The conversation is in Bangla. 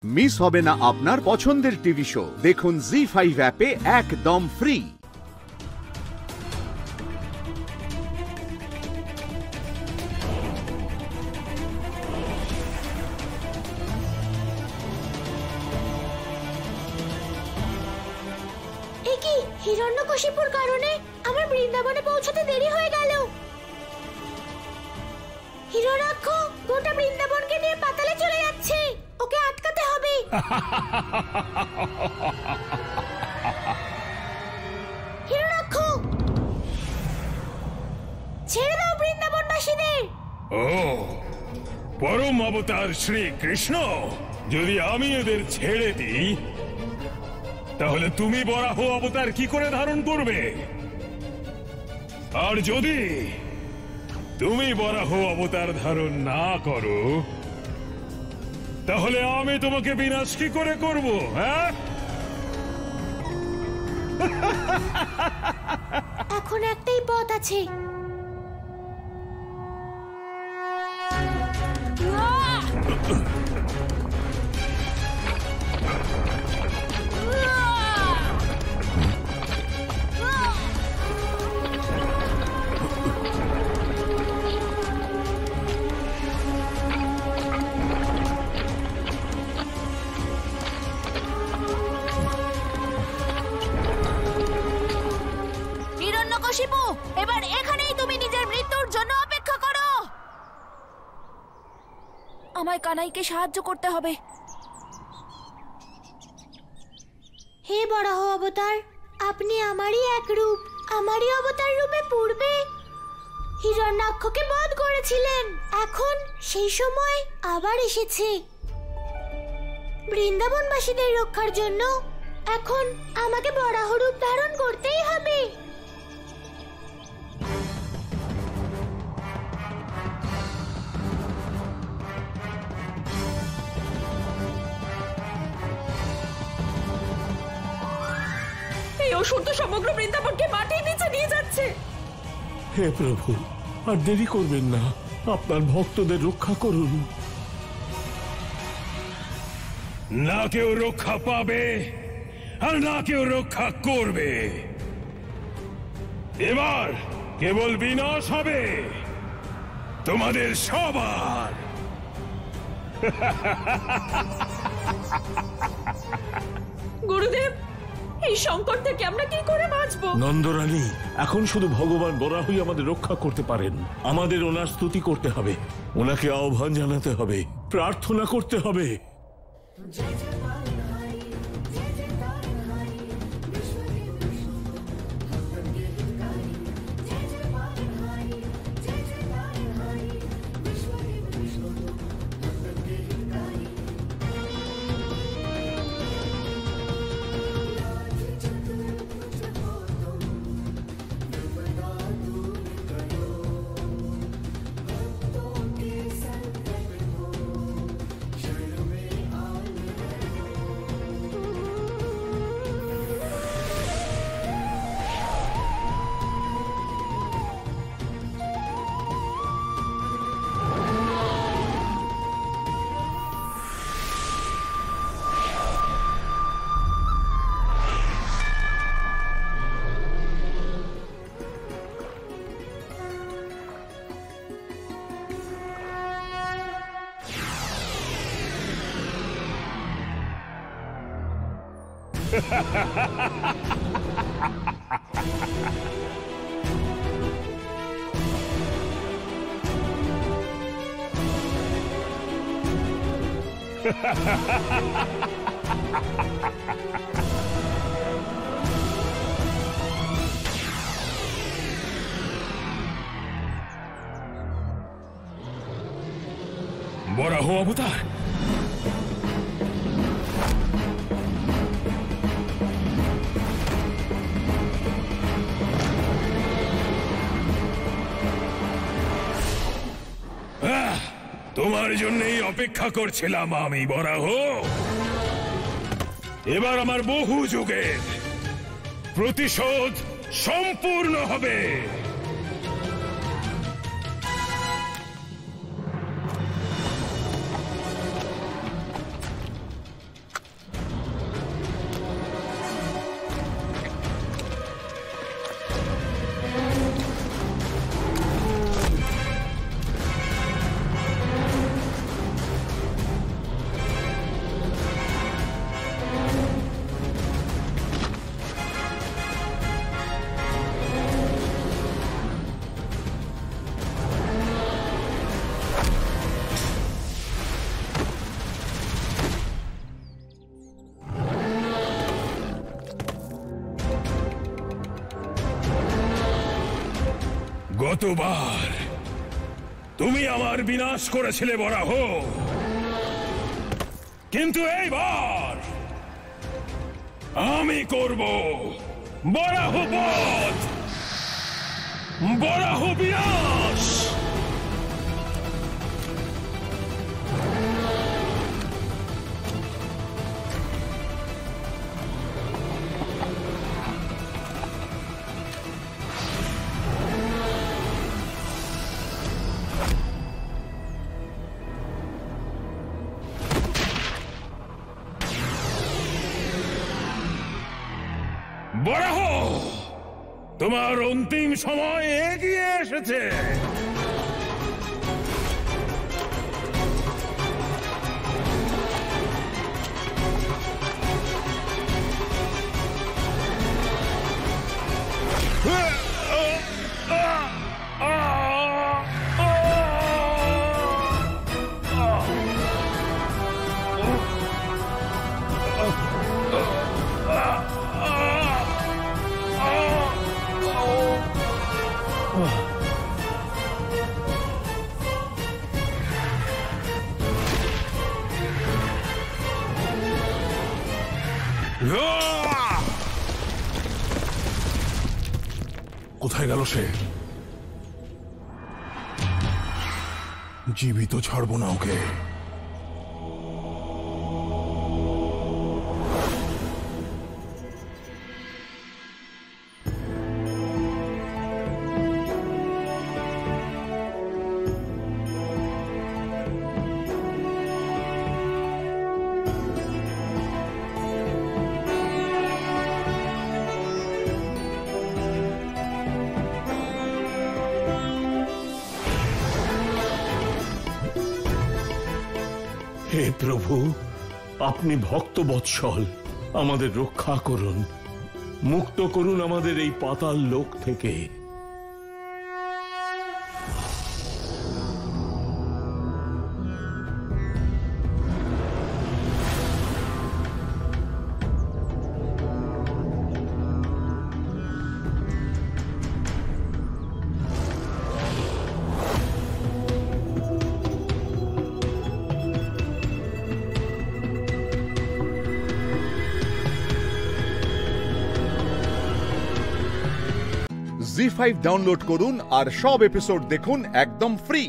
মিস হবে না আপনার পছন্দের টিভি শো। দেখুন জি5 অ্যাপে একদম ফ্রি। হিরণ্যকশিপুর কারণে আমার বৃন্দাবনে পৌঁছতে দেরি হয়ে গেল। হিরণ্যাক্ষ গোটা বৃন্দাবনকে নিয়ে পাতালে চলে যাচ্ছে, ওকে আটকাতে হবে। হিরণ্যাক্ষ, ছেড়ে দাও বৃন্দাবনবাসীদের। ও পরম অবতার শ্রী কৃষ্ণ, যদি আমি এদের ছেড়ে দিই তাহলে তুমি বরাহ অবতার কি করে ধারণ করবে? আর যদি তুমি বরাহ অবতার ধারণ না করো তাহলে আমি তোমাকে বিনাশ কি করে করব? হ্যাঁ, এখন একটাই পথ আছে। হিরণ্যকশিপু, এবার এখানেই তুমি নিজের মৃত্যুর জন্য অপেক্ষা করো। আমায় কানাইকে সাহায্য করতে হবে। হে বরাহ অবতার, আপনি আমারই এক রূপ, আমারই অবতার রূপে পূর্বে হিরণ্যাক্ষকে বধ করেছিলেন। এখন সেই সময় আবার এসেছে। বৃন্দাবনবাসীদের রক্ষার জন্য এখন আমাকে বরাহ রূপ ধারণ করতেই হবে। এই অসুর তো সমগ্র বৃন্দাবনকে মাটির নিচে নিয়ে যাচ্ছে। হে প্রভু, আর দেরি করবেন না, আপনার ভক্তদের রক্ষা করুন। না কেউ রক্ষা পাবে আর না কেউ রক্ষা করবে। এবার কেবল বিনাশ হবে তোমাদের সবার। গুরুদেব, এই সংকট থেকে আমরা কি করে বাঁচবো? নন্দরানী, এখন শুধু ভগবান বরাহই আমাদের রক্ষা করতে পারেন। আমাদের ওনার স্তুতি করতে হবে, ওনাকে আহ্বান জানাতে হবে, প্রার্থনা করতে হবে। বরাহ অবতার, তোমার জন্যই অপেক্ষা করছিলাম আমি বরাহ। এবার আমার বহু যুগের প্রতিশোধ সম্পূর্ণ হবে। গতবার তুমি আমার বিনাশ করেছিলে বরাহ, কিন্তু এইবার আমি করব বরাহ বধ, বরাহ বিনাশ। বরাহ, তোমার অন্তিম সময় এগিয়ে এসেছে। কোথায় গেল সে? জীবিত ছাড়বো না ওকে। হে প্রভু, আপনি ভক্ত বৎসল, আমাদের রক্ষা করুন, মুক্ত করুন আমাদের এই পাতাল লোক থেকে। জি5 ডাউনলোড করুন আর সব এপিসোড দেখুন একদম ফ্রি।